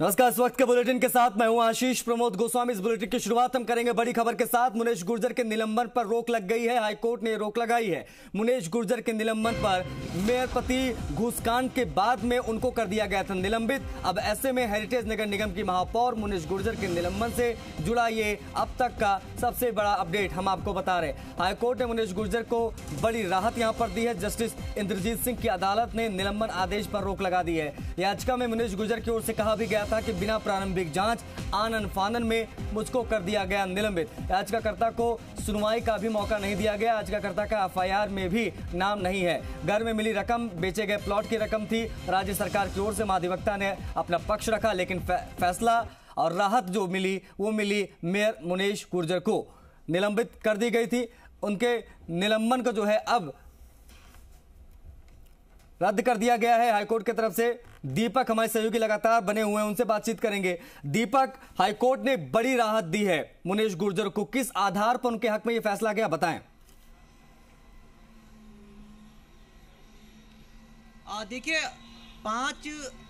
नमस्कार। इस वक्त के बुलेटिन के साथ मैं हूं आशीष प्रमोद गोस्वामी। इस बुलेटिन की शुरुआत हम करेंगे बड़ी खबर के साथ। मुनेश गुर्जर के निलंबन पर रोक लग गई है। हाईकोर्ट ने रोक लगाई है। मुनेश गुर्जर के निलंबन पर मेयर पति घूसकांड के बाद में उनको कर दिया गया था निलंबित। अब ऐसे में हेरिटेज नगर निगम की महापौर मुनेश गुर्जर के निलंबन से जुड़ा ये अब तक का सबसे बड़ा अपडेट हम आपको बता रहे। हाईकोर्ट ने मुनेश गुर्जर को बड़ी राहत यहां पर दी है। जस्टिस इंद्रजीत सिंह की अदालत ने निलंबन आदेश पर रोक लगा दी है। याचिका में मुनेश गुर्जर की ओर से कहा भी गया था कि बिना प्रारंभिक जांच आनन फानन में मुझको कर दिया गया निलंबित। याचिकाकर्ता को सुनवाई का भी मौका नहीं दिया गया। याचिकाकर्ता का एफआईआर में भी नाम नहीं है। घर में मिली रकम बेचे गए प्लॉट की रकम थी। राज्य सरकार की ओर से महाधिवक्ता ने अपना पक्ष रखा, लेकिन फैसला और राहत जो मिली वो मिली मेयर मुनेश गुर्जर को। निलंबित कर दी गई थी। उनके निलंबन को जो है अब रद्द कर दिया गया है हाईकोर्ट की तरफ से। दीपक हमारे सहयोगी लगातार बने हुए हैं, उनसे बातचीत करेंगे। दीपक, हाईकोर्ट ने बड़ी राहत दी है मुनेश गुर्जर को, किस आधार पर उनके हक में यह फैसला गया, बताएं। देखिए, 5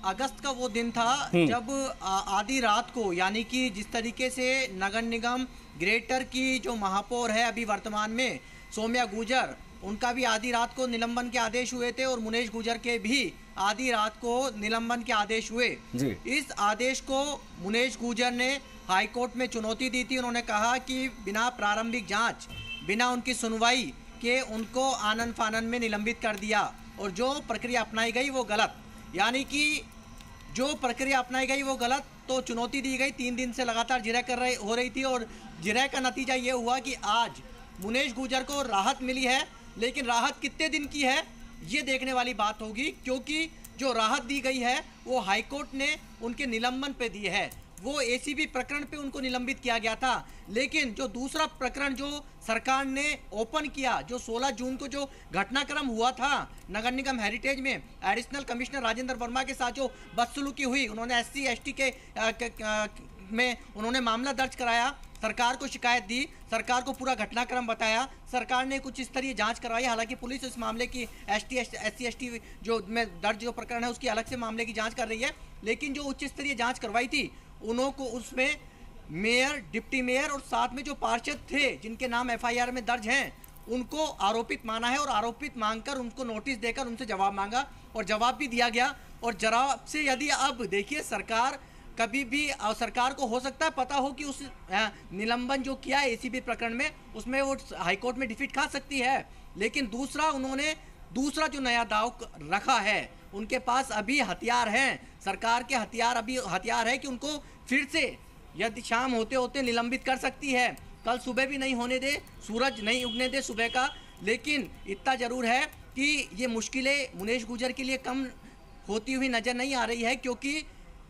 अगस्त का वो दिन था जब आधी रात को, यानी कि जिस तरीके से नगर निगम ग्रेटर की जो महापौर है अभी वर्तमान में सौम्या गुर्जर, उनका भी आधी रात को निलंबन के आदेश हुए थे और मुनेश गुर्जर के भी आधी रात को निलंबन के आदेश हुए जी। इस आदेश को मुनेश गुर्जर ने हाईकोर्ट में चुनौती दी थी। उन्होंने कहा कि बिना प्रारंभिक जांच, बिना उनकी सुनवाई के उनको आनन फानन में निलंबित कर दिया और जो प्रक्रिया अपनाई गई वो गलत, यानी कि जो प्रक्रिया अपनाई गई वो गलत। तो चुनौती दी गई। 3 दिन से लगातार जिरह हो रही थी और जिरह का नतीजा ये हुआ कि आज मुनेश गुर्जर को राहत मिली है। लेकिन राहत कितने दिन की है ये देखने वाली बात होगी, क्योंकि जो राहत दी गई है वो हाईकोर्ट ने उनके निलंबन पे दी है। वो एसीबी प्रकरण पे उनको निलंबित किया गया था, लेकिन जो दूसरा प्रकरण जो सरकार ने ओपन किया, जो 16 जून को जो घटनाक्रम हुआ था नगर निगम हेरिटेज में एडिशनल कमिश्नर राजेंद्र वर्मा के साथ जो बदसलूकी हुई, उन्होंने SC ST में उन्होंने मामला दर्ज कराया, सरकार को शिकायत दी, सरकार को पूरा घटनाक्रम बताया, सरकार ने कुछ स्तरीय जांच करवाई। हालांकि पुलिस इस मामले की SC ST जो में दर्ज जो प्रकरण है उसकी अलग से मामले की जांच कर रही है, लेकिन जो उच्च स्तरीय जांच करवाई थी उनको उसमें मेयर, डिप्टी मेयर और साथ में जो पार्षद थे जिनके नाम FIR में दर्ज हैं उनको आरोपित माना है और आरोपित मांगकर उनको नोटिस देकर उनसे जवाब मांगा और जवाब भी दिया गया। और जवाब से यदि अब देखिए, सरकार कभी भी सरकार को हो सकता है पता हो कि उस निलंबन जो किया है ACB प्रकरण में उसमें वो हाईकोर्ट में डिफीट खा सकती है, लेकिन उन्होंने दूसरा जो नया दाव रखा है, उनके पास अभी हथियार हैं, सरकार के हथियार है कि उनको फिर से यदि शाम होते होते निलंबित कर सकती है। कल सुबह भी नहीं होने दे, सूरज नहीं उगने दे सुबह का, लेकिन इतना जरूर है कि ये मुश्किलें मुनेश गुर्जर के लिए कम होती हुई नजर नहीं आ रही है, क्योंकि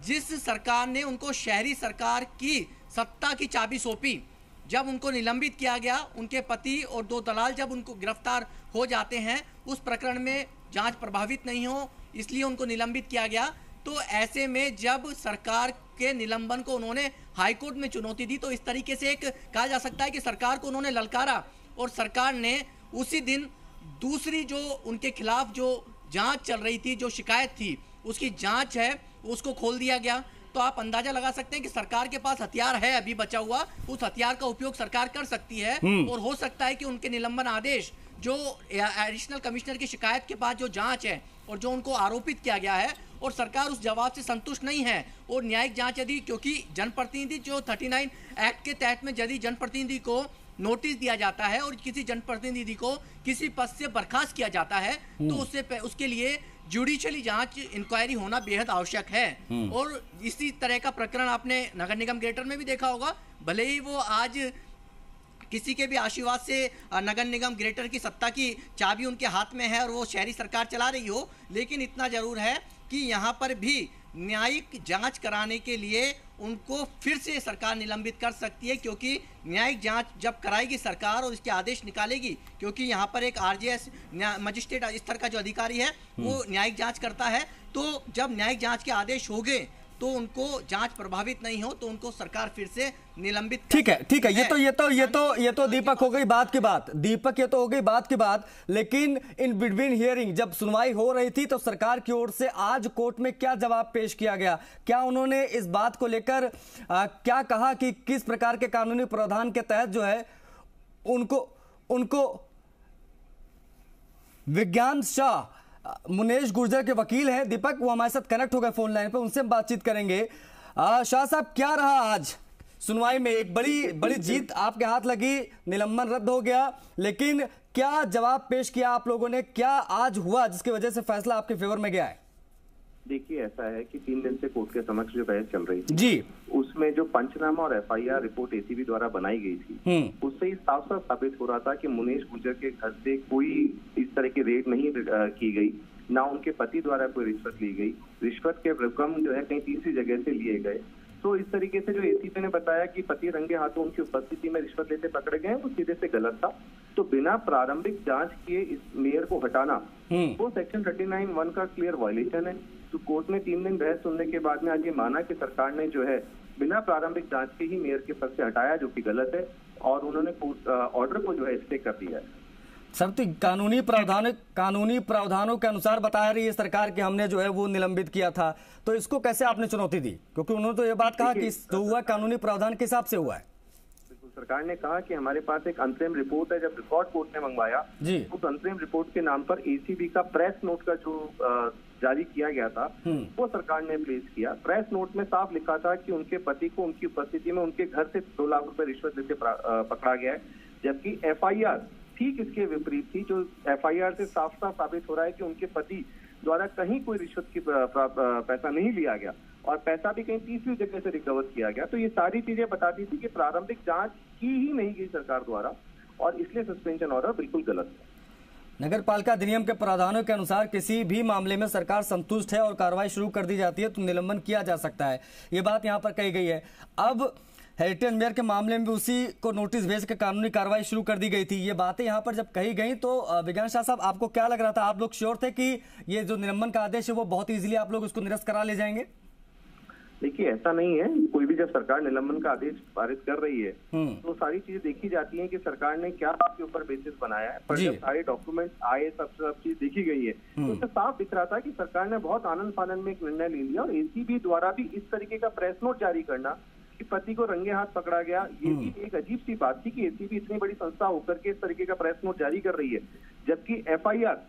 जिस सरकार ने उनको शहरी सरकार की सत्ता की चाबी सौंपी, जब उनको निलंबित किया गया, उनके पति और 2 दलाल जब उनको गिरफ्तार हो जाते हैं, उस प्रकरण में जांच प्रभावित नहीं हो इसलिए उनको निलंबित किया गया। तो ऐसे में जब सरकार के निलंबन को उन्होंने हाईकोर्ट में चुनौती दी, तो इस तरीके से एक कहा जा सकता है कि सरकार को उन्होंने ललकारा और सरकार ने उसी दिन दूसरी जो उनके खिलाफ जो जांच चल रही थी, जो शिकायत थी, उसकी जांच है उसको खोल दिया गया। तो आप अंदाजा लगा सकते हैं कि सरकार के पास हथियार है अभी बचा हुआ, उस हथियार का उपयोग सरकार कर सकती है और हो सकता है कि उनके निलंबन आदेश जो एडिशनल कमिश्नर की शिकायत के बाद जो जांच है और जो उनको आरोपित किया गया है और सरकार उस जवाब से संतुष्ट नहीं है और न्यायिक जांच यदि, क्योंकि जनप्रतिनिधि जो 39 एक्ट के तहत में यदि जनप्रतिनिधि को नोटिस दिया जाता है और किसी जनप्रतिनिधि को किसी पद से बर्खास्त किया जाता है तो उसके लिए जुडिशियली जांच, इंक्वायरी होना बेहद आवश्यक है। और इसी तरह का प्रकरण आपने नगर निगम ग्रेटर में भी देखा होगा। भले ही वो आज किसी के भी आशीर्वाद से नगर निगम ग्रेटर की सत्ता की चाबी उनके हाथ में है और वो शहरी सरकार चला रही हो, लेकिन इतना जरूर है कि यहाँ पर भी न्यायिक जांच कराने के लिए उनको फिर से सरकार निलंबित कर सकती है, क्योंकि न्यायिक जांच जब कराएगी सरकार और इसके आदेश निकालेगी, क्योंकि यहाँ पर एक RJS मजिस्ट्रेट स्तर का जो अधिकारी है वो न्यायिक जांच करता है, तो जब न्यायिक जांच के आदेश हो गए तो उनको जांच प्रभावित नहीं हो तो उनको सरकार फिर से निलंबित ठीक है ये तो दीपक हो गई बात की बात, दीपक ये तो हो गई बात की बात। लेकिन इन बिटवीन हियरिंग जब सुनवाई हो रही थी तो सरकार की ओर से आज कोर्ट में क्या जवाब पेश किया गया? क्या उन्होंने इस बात को लेकर क्या कहा कि किस प्रकार के कानूनी प्रावधान के तहत जो है उनको विज्ञान शाह मुनेश गुर्जर के वकील हैं दीपक, वो हमारे साथ कनेक्ट हो गए फोन लाइन पे, उनसे हम बातचीत करेंगे। शाह साहब, क्या रहा आज सुनवाई में? एक बड़ी जीत आपके हाथ लगी, निलंबन रद्द हो गया, लेकिन क्या जवाब पेश किया आप लोगों ने? क्या आज हुआ जिसकी वजह से फैसला आपके फेवर में गया है? देखिए, ऐसा है कि 3 दिन से कोर्ट के समक्ष जो बहस चल रही थी जी, उसमें जो पंचनामा और एफआईआर रिपोर्ट एसीबी द्वारा बनाई गई थी, उससे ही साफ साफ साबित हो रहा था कि मुनेश गुर्जर के घर से कोई इस तरह की रेड नहीं की गई, ना उनके पति द्वारा कोई रिश्वत ली गई। रिश्वत के रकम जो है कहीं तीसरी जगह से लिए गए। तो इस तरीके से जो एसीपी ने बताया कि पति रंगे हाथों उनकी उपस्थिति में रिश्वत लेते पकड़े गए, वो सीधे से गलत था। तो बिना प्रारंभिक जांच किए इस मेयर को हटाना वो सेक्शन 39(1) का क्लियर वायलेशन है। तो कोर्ट ने 3 दिन बहस सुनने के बाद में आज ये माना कि सरकार ने जो है बिना प्रारंभिक जांच के ही मेयर के पद से हटाया, जो कि गलत है, और उन्होंने ऑर्डर को जो है स्टे कर दिया है। सर, तो कानूनी प्रावधानों के अनुसार बता रही है सरकार कि हमने जो है वो निलंबित किया था, तो इसको कैसे आपने चुनौती दी? क्योंकि उन्होंने तो ये बात कहा कि जो हुआ कानूनी प्रावधान के हिसाब से हुआ है। सरकार ने कहा कि हमारे पास एक अंतरिम रिपोर्ट है, जब रिकॉर्ड कोर्ट ने मंगवाया उस अंतरिम रिपोर्ट के नाम पर एसीबी का प्रेस नोट का जो जारी किया गया था वो सरकार ने प्लेस किया। प्रेस नोट में साफ लिखा था कि उनके पति को उनकी उपस्थिति में उनके घर से 2 लाख रुपए रिश्वत लेते पकड़ा गया है, जबकि एफआईआर ठीक इसके विपरीत थी। जो एफआईआर से साफ साफ साबित हो रहा है कि उनके पति द्वारा कहीं कोई रिश्वत की पैसा नहीं लिया गया और पैसा भी कहीं तीसरी जगह से रिकवर किया गया। तो ये सारी चीजें बताती थी कि प्रारंभिक जांच की ही नहीं गई सरकार द्वारा, और इसलिए सस्पेंशन ऑर्डर बिल्कुल गलत है। नगर पालिका अधिनियम के प्रावधानों के अनुसार किसी भी मामले में सरकार संतुष्ट है और कार्रवाई शुरू कर दी जाती है तो निलंबन किया जा सकता है, ये बात यहाँ पर कही गई है। अब हेरिटेज मेयर के मामले में भी उसी को नोटिस भेज के कानूनी कार्रवाई शुरू कर दी गई थी। ये बातें यहाँ पर जब कही गई तो विज्ञान शाह साहब, आपको क्या लग रहा था? आप लोग श्योर थे कि ये जो निलंबन का आदेश है वो बहुत इजीली आप लोग उसको निरस्त करा ले जाएंगे? देखिए, ऐसा नहीं है। कोई भी जब सरकार निलंबन का आदेश पारित कर रही है तो सारी चीजें देखी जाती हैं कि सरकार ने क्या आपके ऊपर बेसिस बनाया है। पर जब सारे डॉक्यूमेंट्स आए, सब चीज देखी गई है, तो उससे साफ दिख रहा था कि सरकार ने बहुत आनंद फानंद में एक निर्णय ले लिया। और एसीबी द्वारा भी इस तरीके का प्रेस नोट जारी करना कि पति को रंगे हाथ पकड़ा गया, ये भी एक अजीब सी बात थी कि एसीबी इतनी बड़ी संस्था होकर के इस तरीके का प्रेस नोट जारी कर रही है, जबकि एफआईआर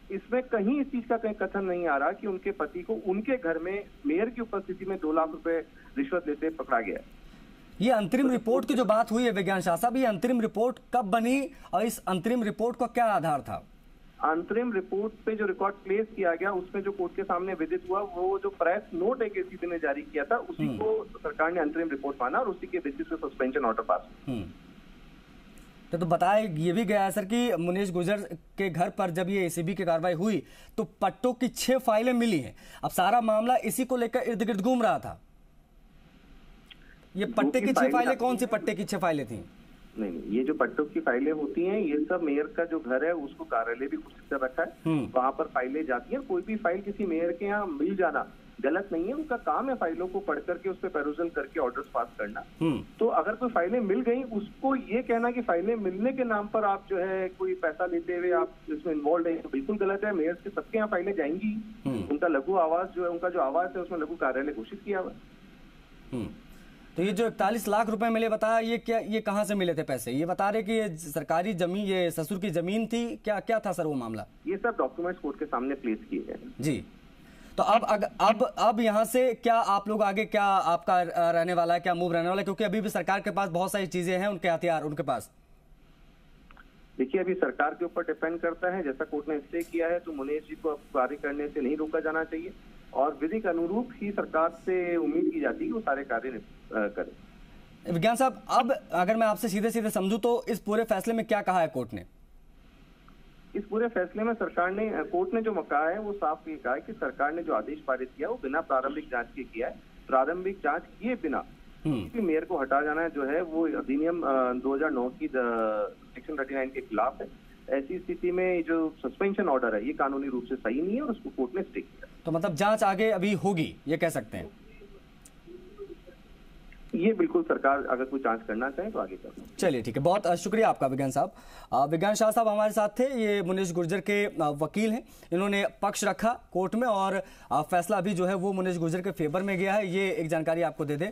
इसमें कहीं इस चीज का कहीं कथन नहीं आ रहा कि उनके पति को उनके घर में मेयर की उपस्थिति में 2 लाख रुपए रिश्वत लेते पकड़ा गया। ये अंतरिम रिपोर्ट की जो बात हुई है विज्ञान शाह साहब, ये अंतरिम रिपोर्ट कब बनी और इस अंतरिम रिपोर्ट का क्या आधार था? अंतरिम रिपोर्ट पे जो रिकॉर्ड प्लेस किया गया उसमें जो कोर्ट के सामने विदित हुआ, वो जो प्रेस नोट एक एसीबी ने जारी किया था उसी को सरकार ने अंतरिम रिपोर्ट माना और उसी के बेसिस पे सस्पेंशन ऑर्डर पास। तो बताया ये भी गया है सर कि मुनेश गुर्जर के घर पर जब ये एसीबी की कार्रवाई हुई तो पट्टों की 6 फाइलें मिली हैं। अब सारा मामला इसी को लेकर इर्द गिर्द घूम रहा था। ये पट्टे की 6 फाइलें कौन सी पट्टे की 6 फाइलें थी? नहीं, ये जो पट्टों की फाइलें होती हैं ये सब मेयर का जो घर है उसको कार्यालय भी कुछ कर रखा है, वहां पर फाइलें जाती हैं। कोई भी फाइल किसी मेयर के यहाँ मिल जाना गलत नहीं है, उनका काम है फाइलों को पढ़ करके उस पर पेरोजल करके ऑर्डर्स पास करना। तो अगर कोई फाइलें मिल गई, उसको ये कहना कि फाइलें मिलने के नाम पर आप जो है कोई पैसा लेते हुए आप इसमें इन्वॉल्व है, तो बिल्कुल गलत है। मेयर के सबके यहाँ फाइलें जाएंगी, उनका लघु आवास जो है, उनका जो आवास है उसमें लघु कार्यालय घोषित किया हुआ। तो ये जो 41 लाख रुपए मिले, बताया ये क्या, ये कहाँ से मिले थे पैसे? ये बता रहे कि ये सरकारी जमीन, ये ससुर की जमीन थी, क्या था सर वो मामला? ये सब डॉक्यूमेंट्स कोर्ट के सामने प्लेस किए गए। जी, तो अब यहाँ से क्या आप लोग आगे क्या आपका रहने वाला है, क्या मूव रहने वाला है? क्योंकि अभी भी सरकार के पास बहुत सारी चीजें हैं, उनके हथियार उनके पास। देखिए, अभी सरकार के ऊपर डिपेंड करता है। जैसा कोर्ट ने स्टे किया है तो मुनेश जी को अब कार्य करने से नहीं रोका जाना चाहिए और विधि के अनुरूप ही सरकार से उम्मीद की जाती है कि वो सारे कार्य करें। विज्ञान साहब, अब अगर मैं आपसे सीधे सीधे समझूं तो इस पूरे फैसले में क्या कहा है कोर्ट ने? इस पूरे फैसले में सरकार ने, कोर्ट ने जो कहा है वो साफ ये कहा है कि सरकार ने जो आदेश पारित किया वो बिना प्रारंभिक जांच के किया है। प्रारंभिक जांच किए बिना किसी मेयर को हटा जाना जो है वो अधिनियम 2009 की सेक्शन 39 के खिलाफ है। ऐसी स्थिति में जो सस्पेंशन ऑर्डर है ये कानूनी रूप से सही नहीं है और उसको कोर्ट ने स्टे किया। तो मतलब जांच आगे अभी होगी, ये कह सकते हैं? ये बिल्कुल सरकार अगर कोई जांच करना चाहे तो आगे कर। चलिए ठीक है, बहुत शुक्रिया आपका विज्ञान साहब। विज्ञान शाह साहब हमारे साथ थे, ये मुनीश गुर्जर के वकील हैं। इन्होंने पक्ष रखा कोर्ट में और फैसला अभी जो है वो मुनीश गुर्जर के फेवर में गया है। ये एक जानकारी आपको दे दें।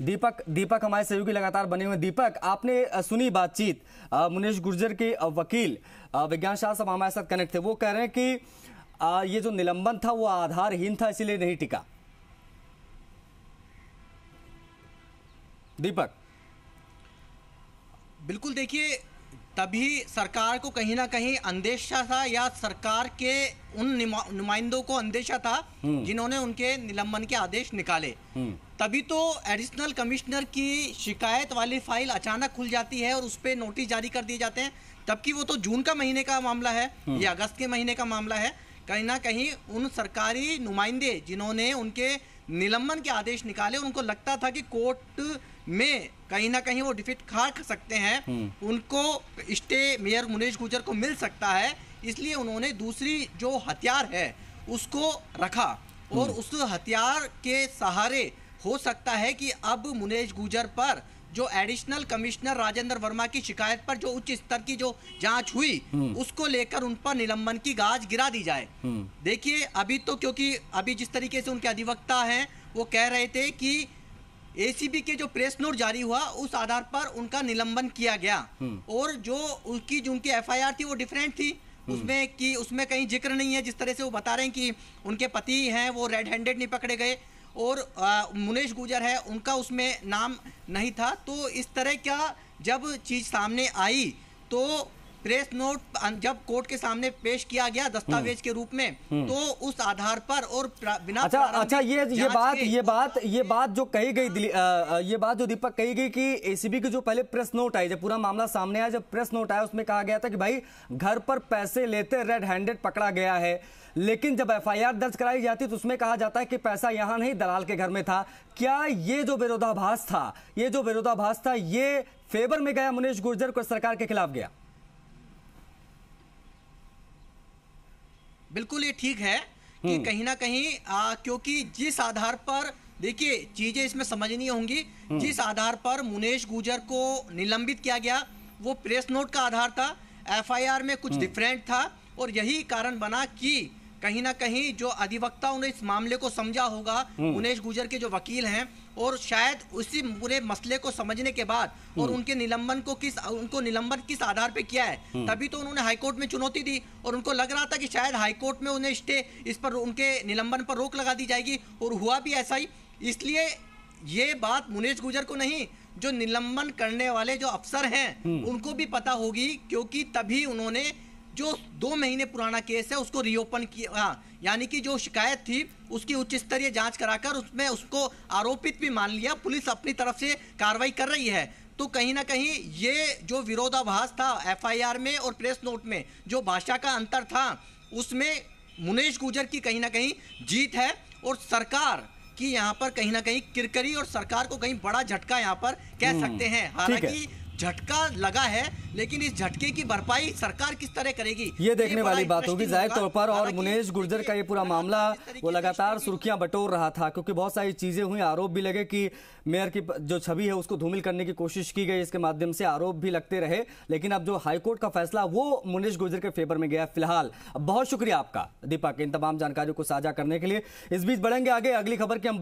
दीपक हमारे सहयोगी लगातार बने हुए। दीपक, आपने सुनी बातचीत, मुनीश गुर्जर के वकील विज्ञान शाह साहब हमारे साथ कनेक्ट थे। वो कह रहे हैं कि ये जो निलंबन था वो आधारहीन था, इसीलिए नहीं टिका। दीपक, बिल्कुल, देखिए तभी सरकार को कहीं ना कहीं अंदेशा था, या सरकार के उन नुमाइंदों को अंदेशा था जिन्होंने उनके निलंबन के आदेश निकाले। तभी तो एडिशनल कमिश्नर की शिकायत वाली फाइल अचानक खुल जाती है और उस पर नोटिस जारी कर दिए जाते हैं। तबकि वो तो जून का महीने का मामला है, ये अगस्त के महीने का मामला है। कहीं ना कहीं उन सरकारी नुमाइंदे जिन्होंने उनके निलंबन के आदेश निकाले, उनको लगता था कि कोर्ट में कहीं ना कहीं वो डिफीट खा सकते हैं, उनको स्टे मेयर मुनीश गुर्जर को मिल सकता है। इसलिए उन्होंने दूसरी जो हथियार है उसको रखा और उस हथियार के सहारे हो सकता है कि अब मुनीश गुर्जर पर जो एडिशनल कमिश्नर राजेंद्र वर्मा की शिकायत पर जो उच्च स्तर की जो जांच हुई उसको लेकर उन पर निलंबन की गाज गिरा दी जाए। देखिए अभी तो, क्योंकि अभी जिस तरीके से उनके अधिवक्ता हैं वो कह रहे थे कि एसीबी के जो प्रेस नोट जारी हुआ उस आधार पर उनका निलंबन किया गया, और जो उनकी एफआईआर थी वो डिफरेंट थी। उसमें कहीं जिक्र नहीं है, जिस तरह से वो बता रहे हैं कि उनके पति हैं वो रेड हैंडेड नहीं पकड़े गए और मुनीश गुर्जर है उनका उसमें नाम नहीं था। तो इस तरह का जब चीज सामने आई तो प्रेस नोट जब कोर्ट के सामने पेश किया गया दस्तावेज के रूप में, तो उस आधार पर और बिना अच्छा ये बात जो कही गई, ये बात जो दीपक कही गई कि एसीबी की जो पहले प्रेस नोट आई, जब पूरा मामला सामने आया, जब प्रेस नोट आया उसमें कहा गया था कि भाई घर पर पैसे लेते रेड हैंडेड पकड़ा गया है, लेकिन जब एफआईआर दर्ज कराई जाती तो उसमें कहा जाता है कि पैसा यहां नहीं दलाल के घर में था। क्या ये जो विरोधाभास था ये फेवर में गया मुनीश गुर्जर को, सरकार के खिलाफ गया? बिल्कुल ये ठीक है कि कहीं ना कहीं क्योंकि जिस आधार पर, देखिए चीजें इसमें समझनी होंगी, जिस आधार पर मुनीश गुर्जर को निलंबित किया गया वो प्रेस नोट का आधार था, एफआईआर में कुछ डिफरेंट था, और यही कारण बना कि कहीं ना कहीं जो अधिवक्ताओं ने इस मामले को समझा होगा, मुनीश गुर्जर के जो वकील हैं, और शायद उसी पूरे मसले को समझने के बाद और उनके निलंबन किस आधार पे किया है, तभी तो उन्होंने हाईकोर्ट में चुनौती दी और उनको लग रहा था कि शायद हाईकोर्ट में उन्हें स्टे इस पर उनके निलंबन पर रोक लगा दी जाएगी, और हुआ भी ऐसा ही। इसलिए ये बात मुनीश गुर्जर को नहीं, जो निलंबन करने वाले जो अफसर हैं उनको भी पता होगी, क्योंकि तभी उन्होंने जो 2 महीने पुराना केस है उसको रीओपन किया, यानी कि जो शिकायत थी उसकी उच्च स्तरीय जांच कराकर उसमें उसको आरोपित भी मान लिया। पुलिस अपनी तरफ से कार्रवाई कर रही है। तो कहीं ना कहीं ये जो विरोधाभास था एफआईआर में और प्रेस नोट में, जो भाषा का अंतर था, उसमें मुनीश गुर्जर की कहीं ना कहीं जीत है, और सरकार की यहाँ पर कहीं ना कहीं किरकिरी, और सरकार को कहीं बड़ा झटका यहाँ पर कह सकते हैं। हालांकि झटका लगा है, लेकिन इस झटके की भरपाई सरकार किस तरह करेगी ये देखने वाली बात होगी जाहिर तौर पर। और मुनीश गुर्जर का ये पूरा मामला वो लगातार सुर्खियां बटोर रहा था, क्योंकि बहुत सारी चीजें हुई, आरोप भी लगे कि मेयर की जो छवि है उसको धूमिल करने की कोशिश की गई, इसके माध्यम से आरोप भी लगते रहे। लेकिन अब जो हाईकोर्ट का फैसला वो मुनीश गुर्जर के फेवर में गया फिलहाल। बहुत शुक्रिया आपका दीपक इन तमाम जानकारियों को साझा करने के लिए। इस बीच बढ़ेंगे आगे अगली खबर की हम